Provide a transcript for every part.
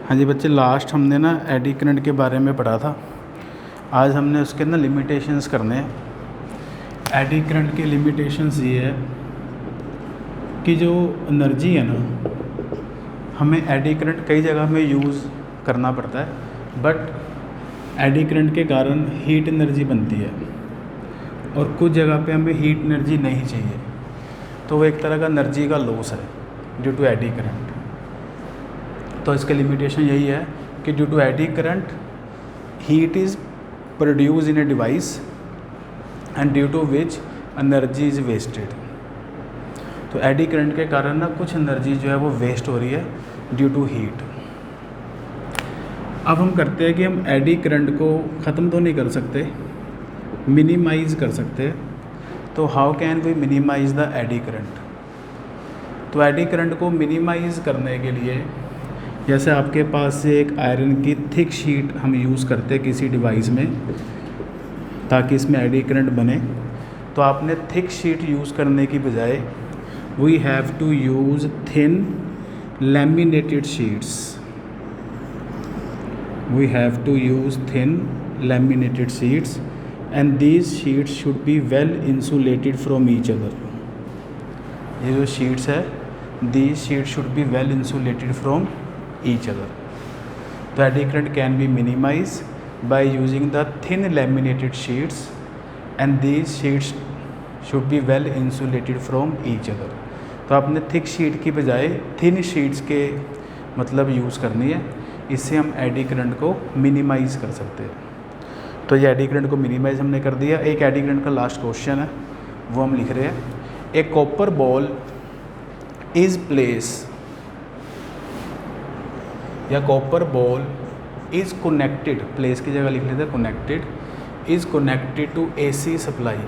हाँ जी बच्चे, लास्ट हमने ना एडी करंट के बारे में पढ़ा था। आज हमने उसके ना लिमिटेशंस करने हैं। एडी करंट के लिमिटेशंस ये है कि जो एनर्जी है ना, हमें एडी करंट कई जगह में यूज़ करना पड़ता है, बट एडी करंट के कारण हीट एनर्जी बनती है और कुछ जगह पे हमें हीट एनर्जी नहीं चाहिए, तो वो एक तरह का एनर्जी का लॉस है ड्यू टू एडी करंट। तो इसका लिमिटेशन यही है कि due to eddy current heat is produce in a device and due to which energy is wasted. तो एडी करंट के कारण ना कुछ एनर्जी जो है वो वेस्ट हो रही है ड्यू टू हीट। अब हम करते हैं कि हम एडी करंट को ख़त्म तो नहीं कर सकते, मिनिमाइज़ कर सकते। तो how can we minimise the eddy current? तो एडी करंट को मिनिमाइज़ करने के लिए, जैसे आपके पास से एक आयरन की थिक शीट हम यूज़ करते हैं किसी डिवाइस में ताकि इसमें एडी करंट बने, तो आपने थिक शीट यूज़ करने की बजाय we have to use thin laminated sheets. We have to use thin laminated sheets and these sheets should be well insulated from each other. ये जो शीट्स है, these sheets should be well insulated from each other. The eddy current can be minimized by using the thin laminated sheets and these sheets should be well insulated from each other. तो आपने thick sheet की बजाय thin sheets के मतलब use करनी है, इससे हम एडी करंट को मिनिमाइज़ कर सकते हैं। तो ये एडी करंट को मिनिमाइज़ हमने कर दिया। एक एडी करंट का लास्ट क्वेश्चन है, वो हम लिख रहे हैं। A copper ball is place या copper ball is connected, place की जगह लिख लेते हैं connected, is connected to AC supply.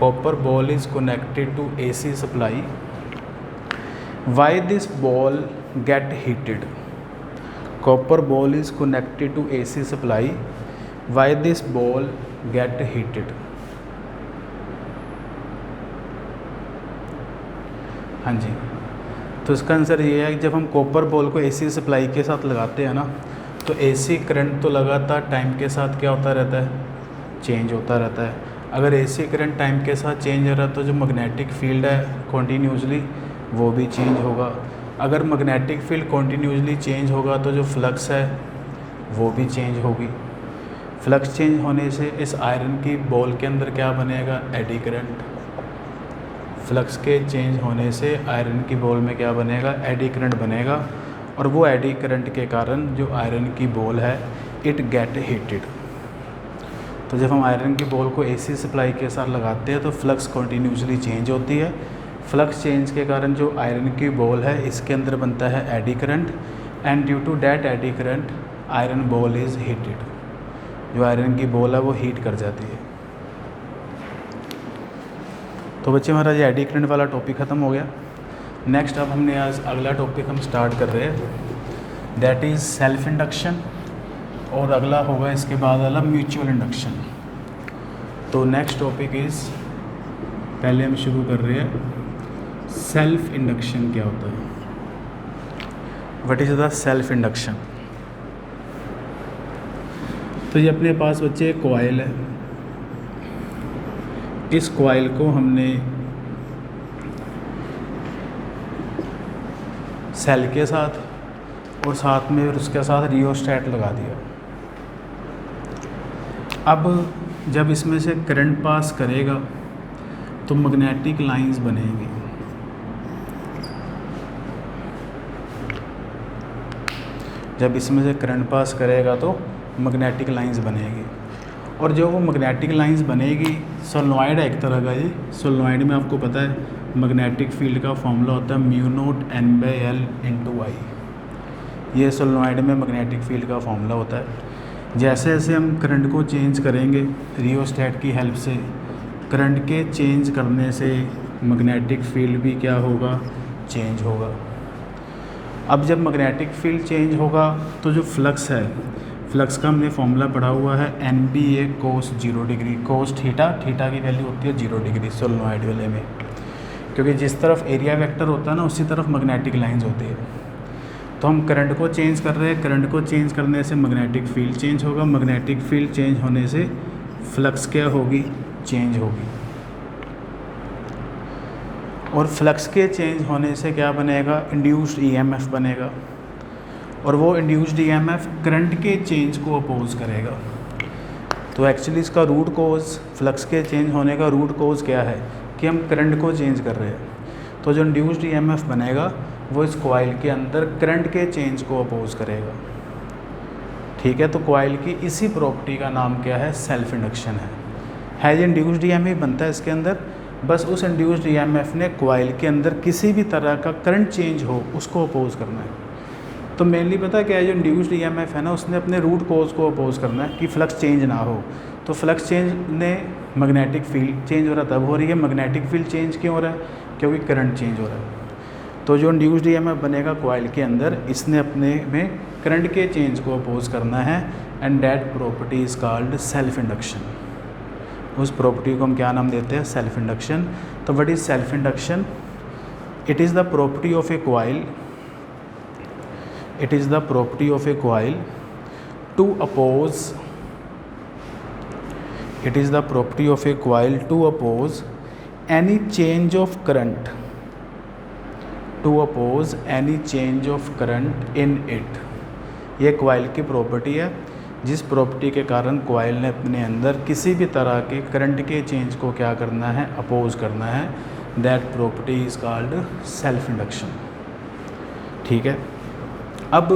Copper ball is connected to AC supply. Why this ball get heated? Copper ball is connected to AC supply. Why this ball get heated? हाँ जी, तो इसका answer ये है कि जब हम copper ball को एसी सप्लाई के साथ लगाते हैं ना, तो एसी करंट तो लगातार टाइम के साथ क्या होता रहता है, चेंज होता रहता है। अगर एसी करंट टाइम के साथ चेंज हो रहा है तो जो मैग्नेटिक फील्ड है कॉन्टीन्यूसली वो भी चेंज होगा। अगर मैग्नेटिक फील्ड कॉन्टीन्यूसली चेंज होगा तो जो फ्लक्स है वो भी चेंज होगी। फ्लक्स चेंज होने से इस आयरन की बॉल के अंदर क्या बनेगा, एडी करंट। फ्लक्स के चेंज होने से आयरन की बॉल में क्या बनेगा, एडी करंट बनेगा, और वो एडी करंट के कारण जो आयरन की बॉल है इट गेट हीटेड। तो जब हम आयरन की बॉल को एसी सप्लाई के साथ लगाते हैं तो फ्लक्स कॉन्टीन्यूसली चेंज होती है। फ्लक्स चेंज के कारण जो आयरन की बॉल है इसके अंदर बनता है eddy current, and due to that eddy current iron ball is heated. जो आयरन की बॉल है वो हीट कर जाती है। तो बच्चे हमारा ये एडी करंट वाला टॉपिक ख़त्म हो गया। नेक्स्ट अब हमने आज अगला टॉपिक हम स्टार्ट कर रहे हैं, दैट इज़ सेल्फ इंडक्शन, और अगला होगा इसके बाद वाला म्यूचुअल इंडक्शन। तो नेक्स्ट टॉपिक इज़, पहले हम शुरू कर रहे हैं सेल्फ इंडक्शन क्या होता है, what is the self induction. तो ये अपने पास बच्चे एक कॉइल है, इस कॉइल को हमने सेल के साथ और साथ में उसके साथ रियोस्टेट लगा दिया। अब जब इसमें से करंट पास करेगा तो मैग्नेटिक लाइंस बनेंगी। जब इसमें से करंट पास करेगा तो मैग्नेटिक लाइंस बनेगी, और जो वो मैग्नेटिक लाइंस बनेगी, सोलेनॉइड है एक तरह का। ये सोलेनॉइड में आपको पता है मैग्नेटिक फील्ड का फॉर्मूला होता है म्यू नॉट N/L × I। ये सोलेनॉइड में मैग्नेटिक फील्ड का फॉर्मूला होता है। जैसे जैसे हम करंट को चेंज करेंगे रियोस्टेट की हेल्प से, करंट के चेंज करने से मैग्नेटिक फील्ड भी क्या होगा, चेंज होगा। अब जब मैग्नेटिक फील्ड चेंज होगा तो जो फ्लक्स है, फ्लक्स का हमने फॉर्मूला पढ़ा हुआ है NBA cos 0 degree, cos theta, theta की वैल्यू होती है 0 डिग्री सोलेनॉइड वाले में, क्योंकि जिस तरफ एरिया वेक्टर होता है ना उसी तरफ मैग्नेटिक लाइंस होती है। तो हम करंट को चेंज कर रहे हैं, करंट को चेंज करने से मैग्नेटिक फील्ड चेंज होगा, मैग्नेटिक फील्ड चेंज होने से फ्लक्स क्या होगी, चेंज होगी। और फ्लक्स के चेंज होने से क्या बनेगा, इंड्यूस्ड ईएमएफ बनेगा, और वो इंड्यूस्ड ईएमएफ करंट के चेंज को अपोज करेगा। तो एक्चुअली इसका रूट कोज, फ्लक्स के चेंज होने का रूट कोज क्या है कि हम करंट को चेंज कर रहे हैं। तो जो इंड्यूस्ड ईएमएफ बनेगा वो इस कॉइल के अंदर करंट के चेंज को अपोज करेगा। ठीक है, तो कॉइल की इसी प्रॉपर्टी का नाम क्या है, सेल्फ इंडक्शन है। जो इंड्यूस्ड ईएमएफ बनता है इसके अंदर, बस उस इंड्यूस्ड ईएमएफ ने कॉइल के अंदर किसी भी तरह का करंट चेंज हो उसको अपोज करना है। तो मेनली पता है क्या है, जो इंड्यूस्ड ईएमएफ है ना, उसने अपने रूट कोज को अपोज करना है कि फ्लक्स चेंज ना हो। तो फ्लक्स चेंज ने मैग्नेटिक फील्ड चेंज हो रहा तब हो रही है, मैग्नेटिक फील्ड चेंज क्यों हो रहा है, क्योंकि करंट चेंज हो रहा है। तो जो इंड्यूस्ड ईएमएफ बनेगा कॉइल के अंदर, इसने अपने में करंट के चेंज को अपोज करना है, and that property is called self induction. उस प्रॉपर्टी को हम क्या नाम देते हैं, सेल्फ इंडक्शन। तो what is self induction? It is the property of A coil, it is the property of a coil to oppose, it is the property of a coil to oppose any change of current, to oppose any change of current in it। ये coil की property है, जिस property के कारण coil ने अपने अंदर किसी भी तरह के करंट के चेंज को क्या करना है, अपोज करना है। That property is called self induction. ठीक है, अब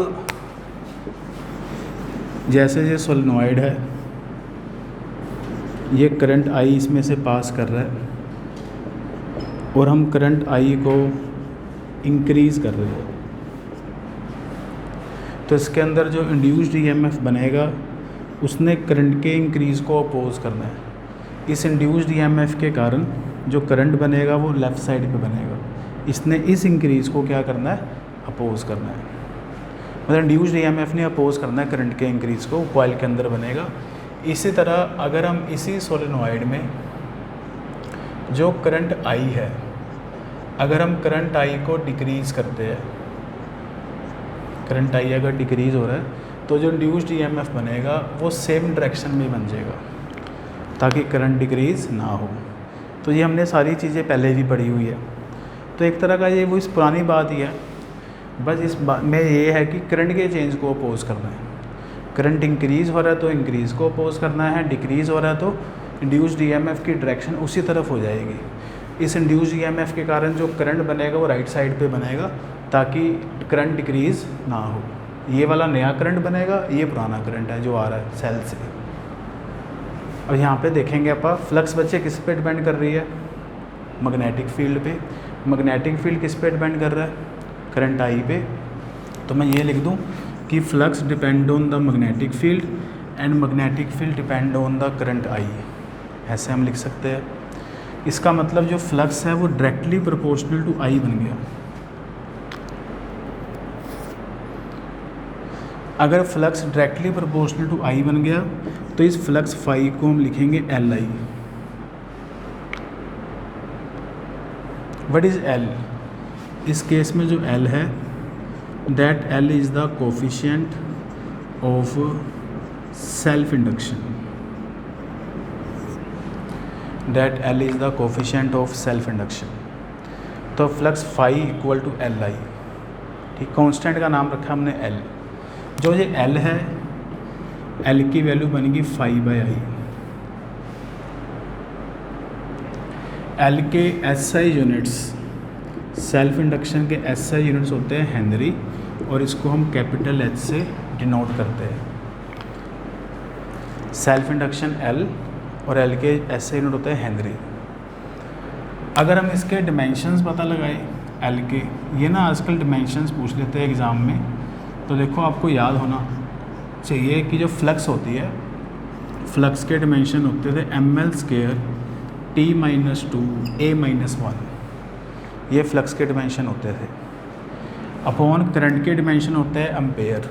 जैसे ये सोलेनॉइड है, ये करंट आई इसमें से पास कर रहा है, और हम करंट आई को इंक्रीज़ कर रहे हैं, तो इसके अंदर जो इंड्यूस्ड ईएमएफ बनेगा उसने करंट के इंक्रीज़ को अपोज करना है। इस इंड्यूस्ड ईएमएफ के कारण जो करंट बनेगा वो लेफ़्ट साइड पे बनेगा, इसने इस इंक्रीज़ को क्या करना है, अपोज करना है। मतलब इंड्यूस्ड ईएमएफ ने अपोज करना है करंट के इंक्रीज़ को, कॉइल के अंदर बनेगा। इसी तरह अगर हम इसी सोलेनॉइड में जो करंट आई है, अगर हम करंट आई को डिक्रीज़ करते हैं, करंट आई अगर डिक्रीज़ हो रहा है, तो जो इंड्यूस्ड ईएमएफ बनेगा वो सेम डायरेक्शन में बन जाएगा ताकि करंट डिक्रीज़ ना हो। तो ये हमने सारी चीज़ें पहले भी पढ़ी हुई है। तो एक तरह का ये वो इस पुरानी बात ही है, बस इस बात में ये है कि करंट के चेंज को अपोज करना है। करंट इंक्रीज़ हो रहा है तो इंक्रीज़ को अपोज करना है, डिक्रीज़ हो रहा है तो इंड्यूस्ड ईएमएफ की डायरेक्शन उसी तरफ हो जाएगी। इस इंड्यूस्ड ईएमएफ के कारण जो करंट बनेगा वो राइट साइड पे बनेगा ताकि करंट डिक्रीज़ ना हो। ये वाला नया करंट बनेगा, ये पुराना करंट है जो आ रहा है सेल से। अब यहाँ पे देखेंगे आप, फ्लक्स बच्चे किस पे डिपेंड कर रही है, मैग्नेटिक फील्ड पे। मैग्नेटिक फील्ड किस पे डिपेंड कर रहा है, करंट आई पे। तो मैं ये लिख दूँ कि flux depend on the magnetic field and magnetic field depend on the current I, ऐसे हम लिख सकते हैं। इसका मतलब जो फ्लक्स है वो डायरेक्टली प्रोपोर्शनल टू आई बन गया। अगर flux directly proportional to I बन गया तो इस फ्लक्स फाई को हम लिखेंगे L I. What is L? इस केस में जो L है, that L is the coefficient of self induction, that L is the coefficient of self induction. तो flux phi equal to L I. ठीक, constant का नाम रखा हमने L। जो ये L है, L की वैल्यू बनेगी फाई बाई आई। L के SI यूनिट्स, सेल्फ इंडक्शन के SI यूनिट्स होते हैं हेनरी, और इसको हम कैपिटल H से डिनोट करते हैं। सेल्फ इंडक्शन L और L के SI यूनिट होते हैं हेनरी। अगर हम इसके डिमेंशंस पता लगाएं L के, ये ना आजकल डिमेंशंस पूछ लेते हैं एग्ज़ाम में, तो देखो आपको याद होना चाहिए कि जो फ्लक्स होती है, फ्लक्स के डिमेंशन होते थे ml² T-2 A-1, ये फ्लक्स के डिमेंशन होते थे। अपॉन करंट के डिमेंशन होते हैं एम्पेयर।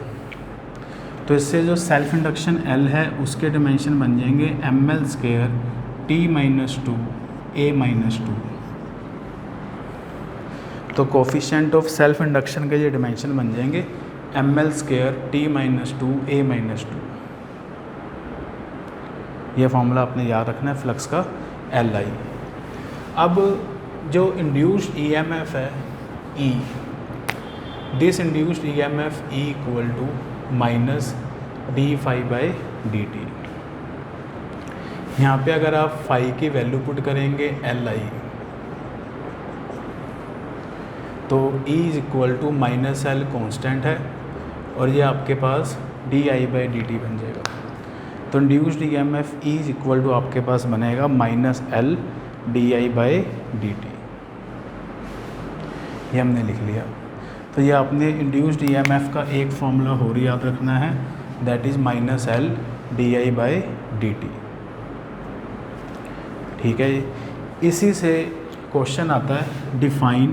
तो इससे जो सेल्फ इंडक्शन L है उसके डिमेंशन बन जाएंगे ml² T-2 A-2। तो कोफिशिएंट ऑफ सेल्फ इंडक्शन के ये डिमेंशन बन जाएंगे ml² T-2 A-2। ये फॉर्मूला आपने याद रखना है फ्लक्स का Li। अब जो इंड्यूस्ड EMF है E, this induced EMF E equal to minus d∅dt। यहाँ पे अगर आप फाई की वैल्यू पुट करेंगे Li, तो E is equal to minus L constant है और ये आपके पास di/dt बन जाएगा। तो induced EMF E is equal to आपके पास बनेगा माइनस L di/dt। ये हमने लिख लिया। तो ये आपने इंड्यूस्ड EMF का एक फॉर्मूला और याद रखना है, that is minus L di/dt। ठीक है। इसी से क्वेश्चन आता है define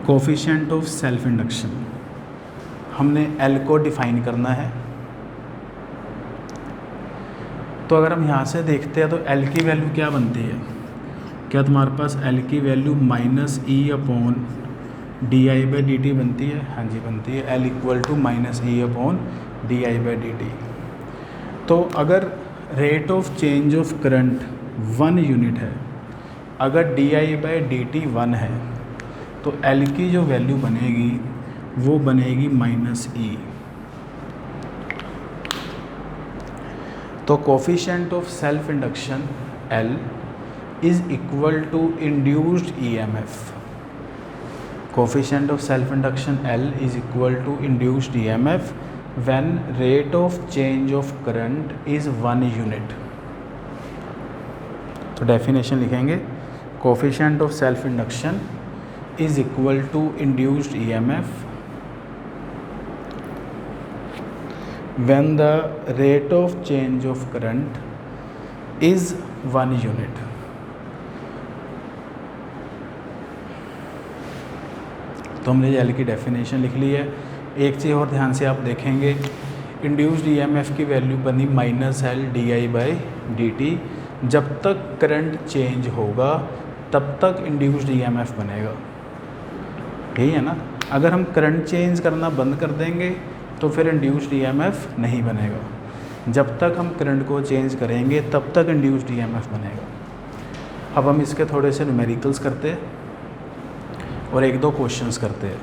coefficient of self induction. हमने L को डिफाइन करना है। तो अगर हम यहाँ से देखते हैं तो L की वैल्यू क्या बनती है? क्या तुम्हारे पास L की वैल्यू माइनस E/di/dt बनती है? हाँ जी बनती है। L equal to minus E/di/dt। तो अगर rate of change of current 1 unit है, अगर di/dt 1 है, तो L की जो वैल्यू बनेगी वो बनेगी माइनस E। तो coefficient of self induction L is equal to induced EMF। Coefficient of self induction L is equal to induced EMF when rate of change of current is 1 unit. तो definition लिखेंगे, coefficient of self induction is equal to induced EMF when the rate of change of current is 1 unit। तो हमने L की definition लिख ली है। एक चीज़ और ध्यान से आप देखेंगे, इंड्यूस्ड EMF की वैल्यू बनी माइनस L di/dt। जब तक करंट चेंज होगा तब तक इंड्यूस्ड EMF बनेगा, ठीक है ना। अगर हम करंट चेंज करना बंद कर देंगे तो फिर इंड्यूस्ड EMF नहीं बनेगा। जब तक हम करंट को चेंज करेंगे तब तक इंड्यूस्ड EMF बनेगा। अब हम इसके थोड़े से न्यूमेरिकल्स करते हैं और एक दो क्वेश्चंस करते हैं।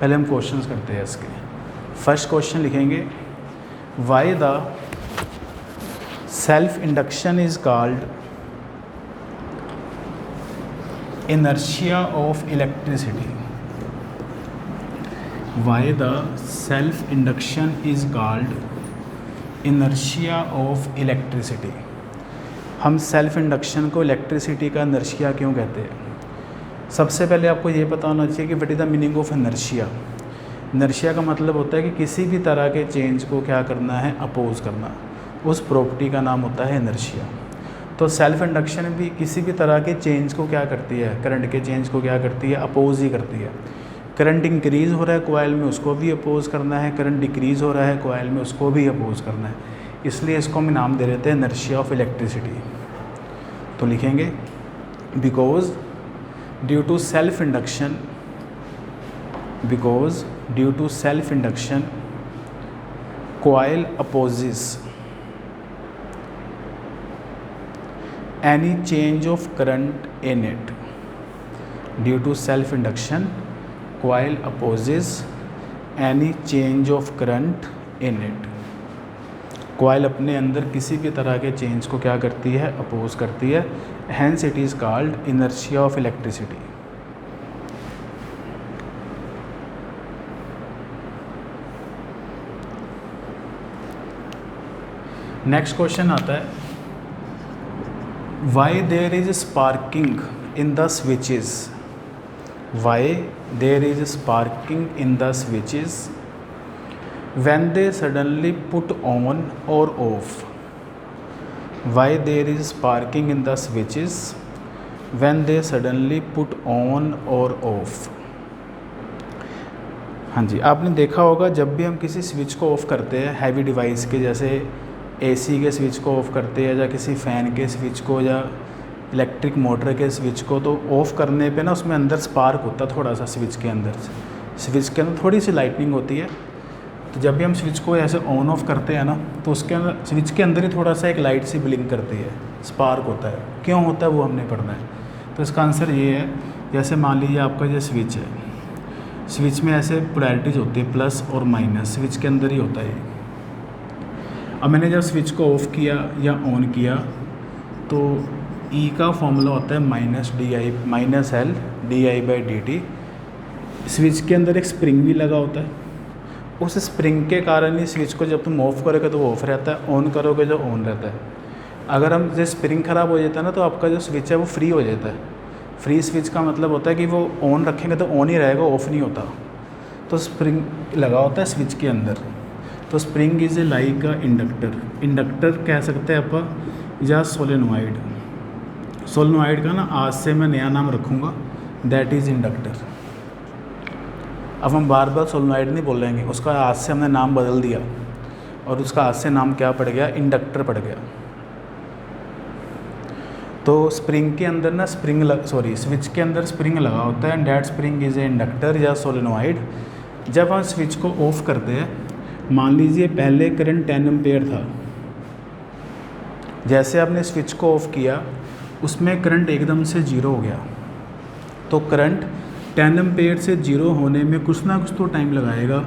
पहले हम क्वेश्चंस करते हैं इसके। फर्स्ट क्वेश्चन लिखेंगे, why the self induction is called inertia of electricity. Why the self induction is called inertia of electricity। हम सेल्फ इंडक्शन को इलेक्ट्रिसिटी का इनर्शिया क्यों कहते हैं? सबसे पहले आपको ये पता होना चाहिए कि what is the meaning of inertia. Inertia का मतलब होता है कि किसी भी तरह के चेंज को क्या करना है, अपोज करना। उस प्रॉपर्टी का नाम होता है इनर्शिया। तो सेल्फ इंडक्शन भी किसी भी तरह के चेंज को क्या करती है, करंट के चेंज को क्या करती है, अपोज ही करती है। करंट इंक्रीज़ हो रहा है कॉइल में, उसको भी अपोज करना है। करंट डिक्रीज़ हो रहा है कॉइल में, उसको भी अपोज करना है। इसलिए इसको हम नाम दे देते हैं इनर्शिया ऑफ इलेक्ट्रिसिटी। तो लिखेंगे, because due to self induction, because due to self induction coil opposes any change of current in it. Due to self induction coil opposes any change of current in it। coil अपने अंदर किसी भी तरह के change को क्या करती है, अपोज करती है। hence it is called inertia of electricity। Next question आता है, why there is sparking in the switches। why there is sparking in the switches when they suddenly put on or off। why there is sparking in the switches when they suddenly put on or off। हाँ जी, आपने देखा होगा जब भी हम किसी switch को of करते हैं, हैवी डिवाइस के जैसे AC के स्विच को ऑफ़ करते हैं या किसी फ़ैन के स्विच को या इलेक्ट्रिक मोटर के स्विच को, तो ऑफ़ करने पे ना उसमें अंदर स्पार्क होता है थोड़ा सा, स्विच के अंदर थोड़ी सी लाइटनिंग होती है। तो जब भी हम स्विच को ऐसे ऑन ऑफ करते हैं ना, तो उसके अंदर स्विच के अंदर ही थोड़ा सा एक लाइट सी ब्लिंक करती है, स्पार्क होता है। क्यों होता है वो हमने पढ़ना है। तो इसका आंसर ये है, जैसे मान लीजिए आपका ये स्विच है, स्विच में ऐसे पोलैरिटीज़ होती है प्लस और माइनस, स्विच के अंदर ही होता है। अब मैंने जब स्विच को ऑफ़ किया या ऑन किया तो ई का फॉर्मूला होता है -L di/dt। स्विच के अंदर एक स्प्रिंग भी लगा होता है, उस स्प्रिंग के कारण ही स्विच को जब तुम ऑफ़ करोगे तो वो ऑफ़ रहता है, ऑन करोगे जो ऑन रहता है। अगर हम जैसे स्प्रिंग ख़राब हो जाता है ना, तो आपका जो स्विच है वो फ्री हो जाता है। फ्री स्विच का मतलब होता है कि वो ऑन रखेंगे तो ऑन ही रहेगा, ऑफ़ नहीं होता। तो स्प्रिंग लगा होता है स्विच के अंदर। तो spring is a like a inductor कह सकते हैं आप, या सोलेनॉइड। सोलेनॉइड का ना आज से मैं नया नाम रखूँगा, दैट इज़ इंडक्टर। अब हम बार बार सोलेनॉइड नहीं बोलेंगे, उसका आज से हमने नाम बदल दिया और उसका आज से नाम क्या पड़ गया, इंडक्टर पड़ गया। तो स्प्रिंग के अंदर ना स्विच के अंदर स्प्रिंग लगा होता है, and that spring is a inductor या सोलेनॉइड। जब हम स्विच को ऑफ़ करते हैं, मान लीजिए पहले करंट 10 एम्पेयर था, जैसे आपने स्विच को ऑफ़ किया उसमें करंट एकदम से 0 हो गया। तो करंट 10 एम्पेयर से 0 होने में कुछ ना कुछ तो टाइम लगाएगा,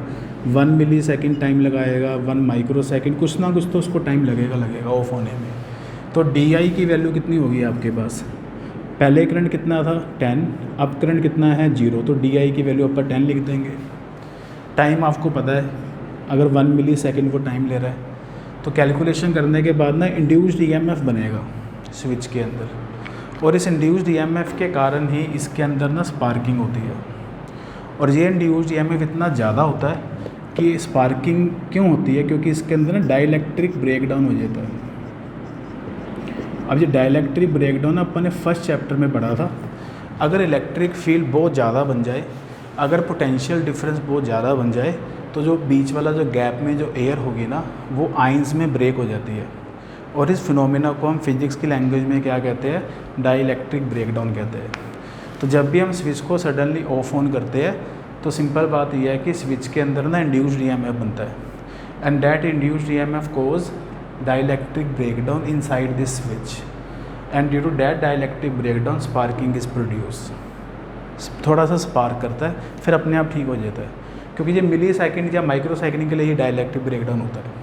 1 मिलीसेकंड टाइम लगाएगा, 1 माइक्रोसेकंड, कुछ ना कुछ तो उसको टाइम लगेगा ऑफ़ होने में। तो डी की वैल्यू कितनी होगी आपके पास, पहले करंट कितना था 10, अब करंट कितना है 0, तो डी की वैल्यू आप 10 लिख देंगे। टाइम आपको पता है, अगर 1 मिलीसेकंड वो टाइम ले रहा है, तो कैलकुलेशन करने के बाद ना इंड्यूस्ड ईएमएफ बनेगा स्विच के अंदर, और इस इंड्यूस्ड ईएमएफ के कारण ही इसके अंदर ना स्पार्किंग होती है। और ये इंड्यूस्ड ईएमएफ इतना ज़्यादा होता है कि स्पार्किंग क्यों होती है, क्योंकि इसके अंदर ना डाइलेक्ट्रिक ब्रेकडाउन हो जाता है। अब ये डाइलेक्ट्रिक ब्रेकडाउन अपन ने फर्स्ट चैप्टर में पढ़ा था। अगर इलेक्ट्रिक फील्ड बहुत ज़्यादा बन जाए, अगर पोटेंशियल डिफरेंस बहुत ज़्यादा बन जाए, तो जो बीच वाला जो गैप में जो एयर होगी ना, वो आइंस में ब्रेक हो जाती है। और इस फिनोमेना को हम फिजिक्स की लैंग्वेज में क्या कहते हैं, डाइलेक्ट्रिक ब्रेकडाउन कहते हैं। तो जब भी हम स्विच को सडनली ऑफ ऑन करते हैं, तो सिंपल बात यह है कि स्विच के अंदर ना इंड्यूस्ड ईएमएफ बनता है, and that induced EMF cause dielectric breakdown inside this switch, and due to that dielectric breakdown sparking is produce. थोड़ा सा स्पार्क करता है, फिर अपने आप ठीक हो जाता है, क्योंकि ये मिली सेकेंड या माइक्रो सेकेंड के लिए ही डाइलेक्ट्रिक ब्रेकडाउन होता है।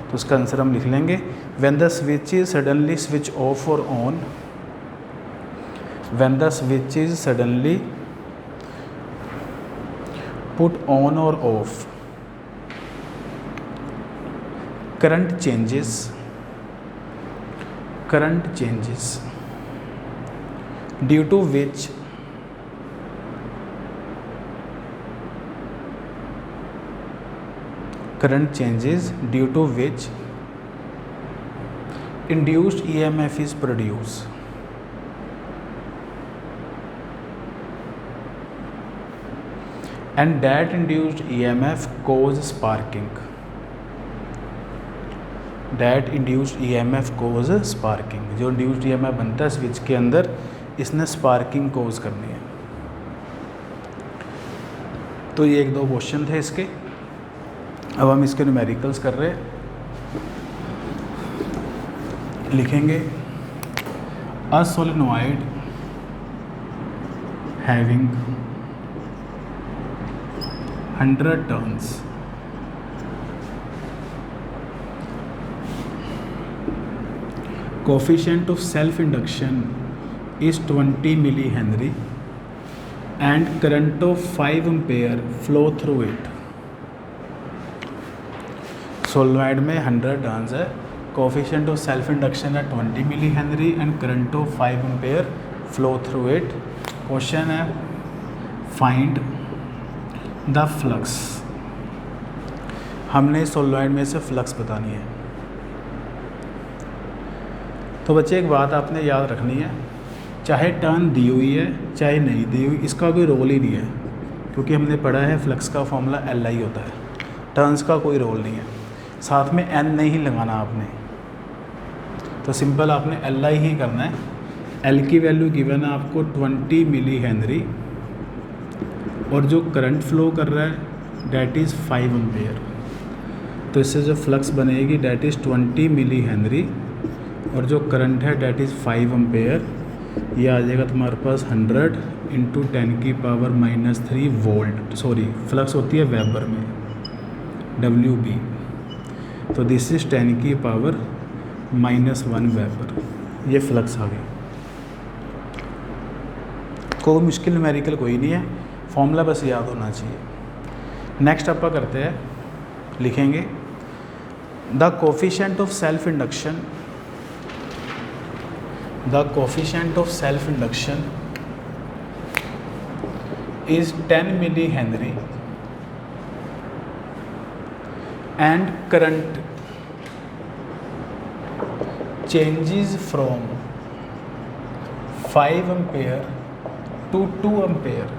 तो उसका आंसर हम लिख लेंगे, when the switch is suddenly switch off और on, when the switch is suddenly put on और off, current changes due to which induced EMF is produced, and that induced EMF cause sparking. That induced EMF cause sparking. जो induced EMF बनता है switch के अंदर, इसने sparking कोज करनी है। तो ये 1-2 क्वेश्चन थे इसके। अब हम इसके न्यूमेरिकल्स कर रहे हैं, लिखेंगे a solenoid having 100 turns coefficient of self induction is 20 millihenry and current of 5 ampere flow through it. Solenoid में 100 टर्न्स है, कोफिशिएंट ऑफ सेल्फ इंडक्शन है 20 millihenry and current of 5 ampere flow through it. Question है find the flux. हमने solenoid में से flux बतानी है। तो बच्चे एक बात आपने याद रखनी है, चाहे टर्न दी हुई है चाहे नहीं दी हुई, इसका कोई रोल ही नहीं है, क्योंकि हमने पढ़ा है फ्लक्स का फॉर्मूला LI होता है, टर्न्स का कोई रोल नहीं है। साथ में N नहीं लगाना आपने, तो सिंपल आपने LI ही करना है। एल की वैल्यू गिवन है आपको 20 मिली हेनरी और जो करंट फ्लो कर रहा है डैट इज़ 5 एम्पेयर। तो इससे जो फ्लक्स बनेगी डैट इज़ 20 मिली हेनरी और जो करंट है डैट इज़ 5 एम्पेयर। ये आ जाएगा तुम्हारे पास 100 इंटू 10⁻³ वोल्ट, सॉरी फ्लक्स होती है वेबर में, WB। तो दिस इज़ 10⁻⁻1 वेबर, ये फ्लक्स आ गई। कोई मुश्किल न्यूमेरिकल कोई नहीं है, फॉर्मूला बस याद होना चाहिए। नेक्स्ट अपन करते हैं, लिखेंगे the coefficient of self induction, the coefficient of self induction is 10 millihenry and current changes from 5 ampere to 2 ampere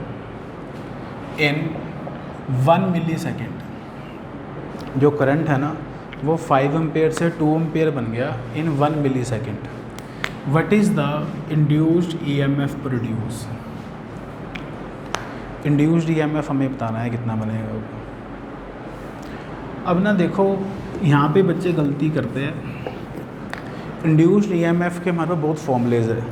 in 1 millisecond। जो करंट है ना वो 5 एम्पेयर से 2 एम्पेयर बन गया इन 1 millisecond. What is the induced EMF produce? Induced EMF हमें बताना है कितना बनेगा। अब ना देखो यहाँ पे बच्चे गलती करते हैं। इंड्यूस्ड EMF के हमारे पास बहुत फॉर्मूलेज है।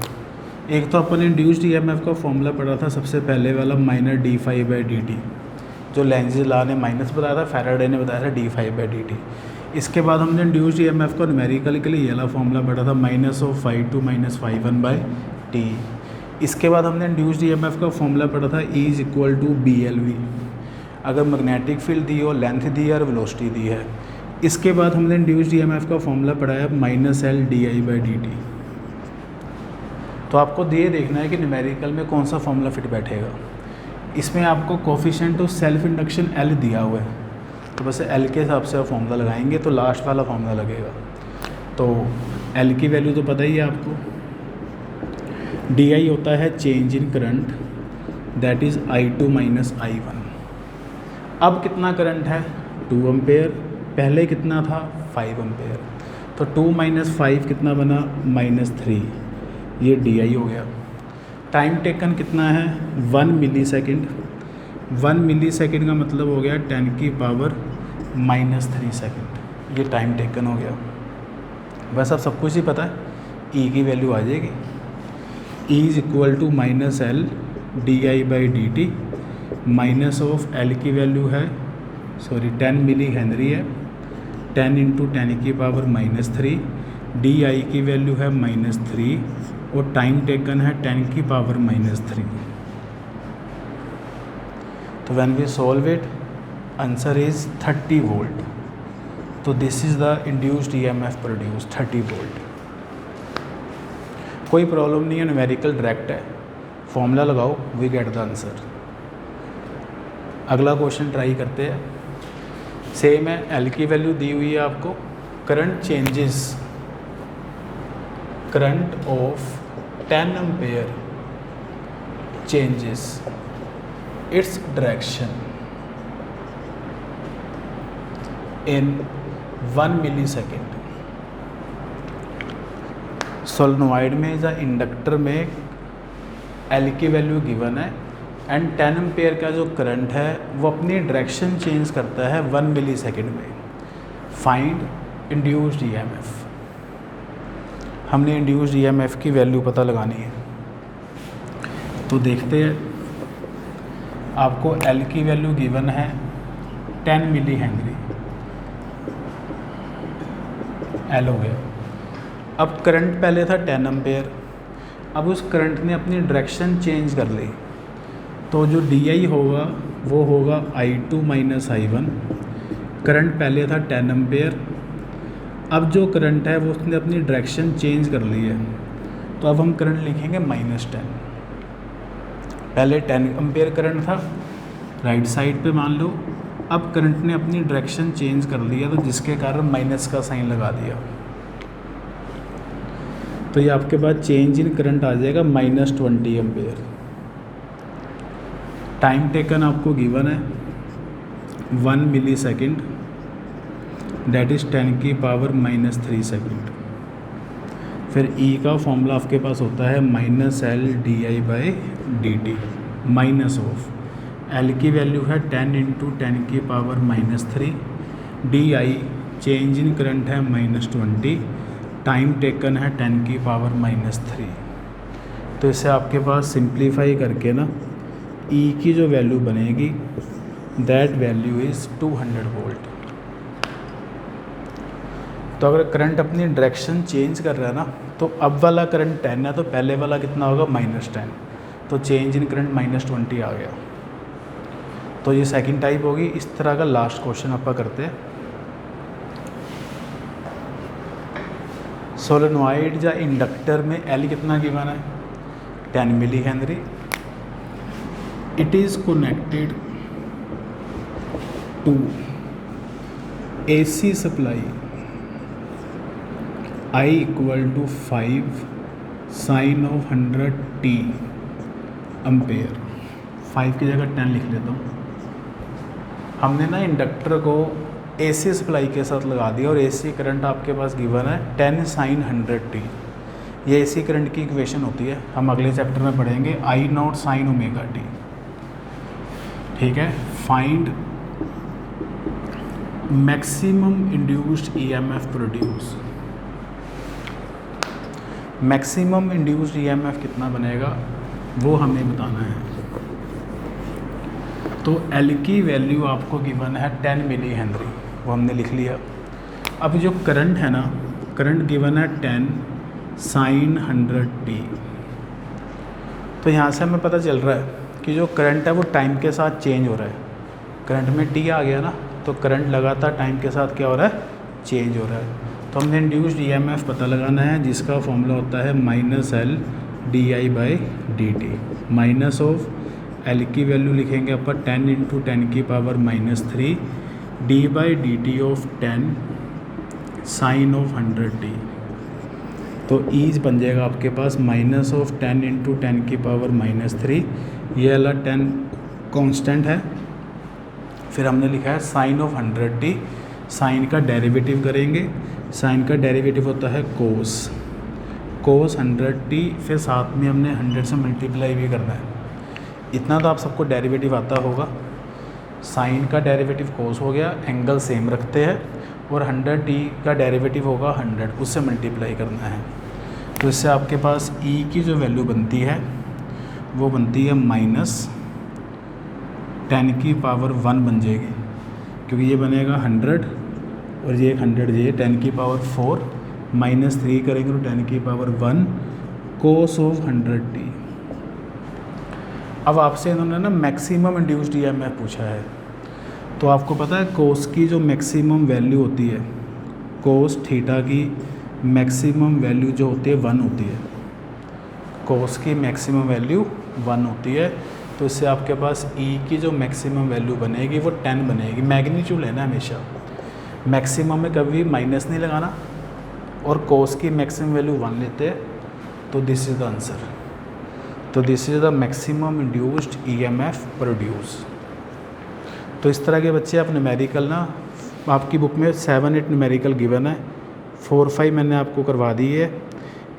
एक तो अपन इंड्यूस्ड EMF का फॉर्मूला पढ़ा था सबसे पहले वाला -d∅dt, जो लेंज़ लॉ ने माइनस बताया था, फैराडे ने बताया था d∅dt। इसके बाद हमने इंड्यूस्ड EMF को न्यूमेरिकल के लिए ये वाला फॉर्मूला पढ़ा था -∅2 - ∅1/t। इसके बाद हमने इंड्यूस्ड EMF का फॉर्मूला पढ़ा था E = BLV, अगर मैग्नेटिक फील्ड दी हो, लेंथ दी है और वेलोसिटी दी है। इसके बाद हमने इंड्यूस्ड EMF का फॉर्मूला पढ़ा है -L/di/dt। तो आपको ये देखना है कि न्यूमेरिकल में कौन सा फॉर्मूला फिट बैठेगा। इसमें आपको coefficient of self induction L दिया हुआ है, तो बस L के हिसाब से आप फॉर्मूला लगाएंगे तो लास्ट वाला फॉर्मूला लगेगा। तो L की वैल्यू तो पता ही है आपको, DI होता है change in current, that is I2 - I1। अब कितना करंट है 2 एम्पेयर, पहले कितना था 5 एम्पेयर, तो 2 - 5 कितना बना -3, ये DI हो गया। टाइम टेकन कितना है 1 मिलीसेकंड, 1 मिलीसेकंड का मतलब हो गया 10⁻³ सेकंड, ये टाइम टेकन हो गया। बस अब सब कुछ ही पता है, E की वैल्यू आ जाएगी, E = -L/di/dt, minus of L की वैल्यू है 10 मिली हेनरी है, 10 × 10⁻³ DI की वैल्यू है -3 और टाइम टेकन है 10⁻³ तो when we solve it answer is 30 volt. तो this is the induced EMF produce 30 volt. कोई प्रॉब्लम नहीं है, न्यूमेरिकल डायरेक्ट है, फॉर्मूला लगाओ, वी गेट द आंसर। अगला क्वेश्चन ट्राई करते हैं, सेम है, L की वैल्यू दी हुई है आपको, current changes, current of 10 ampere changes its direction in 1 millisecond. Solenoid में या इंडक्टर में L की वैल्यू गिवन है एंड 10 एम्पेयर का जो करंट है वो अपनी डायरेक्शन चेंज करता है 1 मिलीसेकंड में। Find induced EMF। हमने इंड्यूस्ड EMF की वैल्यू पता लगानी है, तो देखते हैं। आपको L की वैल्यू गिवन है 10 मिली हेनरी, L हो गया। अब करंट पहले था 10 एम्पेयर, अब उस करंट ने अपनी डायरेक्शन चेंज कर ली, तो जो DI होगा वो होगा I2 - I1। करंट पहले था 10 एम्पेयर, अब जो करंट है वो उसने अपनी डायरेक्शन चेंज कर ली है, तो अब हम करंट लिखेंगे -10। पहले 10 एम्पेयर करंट था राइट साइड पे मान लो, अब करंट ने अपनी डायरेक्शन चेंज कर लिया, तो जिसके कारण माइनस का साइन लगा दिया, तो ये आपके पास चेंज इन करंट आ जाएगा -20 एम्पेयर। टाइम टेकन आपको गिवन है 1 मिलीसेकंड, दैट इज़ 10⁻³ सेकंड। फिर E का फॉर्मूला आपके पास होता है -L/di/dt माइनस ऑफ L की वैल्यू है 10 × 10⁻³ di चेंज इन करंट है -20, टाइम टेकन है 10⁻³ तो इसे आपके पास सिंप्लीफाई करके ना E की जो वैल्यू बनेगी दैट वैल्यू इज़ 200 वोल्ट। तो अगर करंट अपनी डायरेक्शन चेंज कर रहा है ना, तो अब वाला करंट 10 है तो पहले वाला कितना होगा -10, तो चेंज इन करंट -20 आ गया। तो ये सेकंड टाइप होगी। इस तरह का लास्ट क्वेश्चन आप करते हैं। सोलेनॉइड या इंडक्टर में L कितना गिवन है 10 milli henry. It is connected to AC supply I = 5 sin of 100t ampere. 5 की जगह 10 लिख लेता हूँ। हमने ना इंडक्टर को AC सप्लाई के साथ लगा दिया और AC करंट आपके पास गिवन है 10 sin 100t। ये AC करंट की इक्वेशन होती है, हम अगले चैप्टर में पढ़ेंगे I0 sin ωt। ठीक है। Find maximum induced EMF produce. Maximum induced EMF कितना बनेगा वो हमें बताना है। तो L की वैल्यू आपको गिवन है 10 मिली हेनरी, वो हमने लिख लिया। अब जो करंट है ना, करंट गिवन है 10 sin 100t। तो यहाँ से हमें पता चल रहा है कि जो करंट है वो टाइम के साथ चेंज हो रहा है। करंट में T आ गया ना, तो करंट लगातार टाइम के साथ क्या हो रहा है, चेंज हो रहा है। तो हमने इंड्यूस्ड EMF पता लगाना है, जिसका फॉर्मूला होता है -L/di/dt माइनस ऑफ L की वैल्यू लिखेंगे अपन 10 × 10⁻³ d/dt of 10 sin of 100t। तो E बन जाएगा आपके पास माइनस ऑफ 10 × 10⁻³ ये वाला 10 कांस्टेंट है। फिर हमने लिखा है साइन ऑफ 100t। साइन का डेरिवेटिव करेंगे, साइन का डेरिवेटिव होता है कोस 100t। फिर साथ में हमने 100 से मल्टीप्लाई भी करना है। इतना तो आप सबको डेरिवेटिव आता होगा। साइन का डेरिवेटिव कोस हो गया, एंगल सेम रखते हैं, और 100t का डेरिवेटिव होगा 100, उससे मल्टीप्लाई करना है। तो इससे आपके पास E की जो वैल्यू बनती है वो बनती है -10⁻1 बन जाएगी, क्योंकि ये बनेगा 100 और ये 100, ये 10⁻4 -3 करेंगे तो 10⁻1 कोस ऑफ 100t। अब आपसे इन्होंने ना मैक्सिमम इंड्यूस्ड EMF पूछा है। तो आपको पता है कोस की जो मैक्सिमम वैल्यू होती है, कोस थीटा की मैक्सिमम वैल्यू जो होती है 1 होती है। कोस की मैक्सिमम वैल्यू 1 होती है। तो इससे आपके पास E की जो मैक्सिमम वैल्यू बनेगी वो 10 बनेगी। मैग्नीट्यूड लेना हमेशा, मैक्सिमम में कभी माइनस नहीं लगाना, और कोस की मैक्सिमम वैल्यू 1 लेते हैं। तो दिस इज़ द आंसर। तो this is the maximum induced EMF produce. तो इस तरह के बच्चे आप न्यूमेरिकल ना, आपकी बुक में 7-8 न्यूमेरिकल गिवन है, 4-5 मैंने आपको करवा दी है।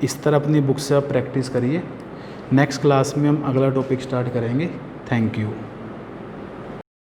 इस तरह अपनी बुक से आप प्रैक्टिस करिए। नेक्स्ट क्लास में हम अगला टॉपिक स्टार्ट करेंगे। Thank you.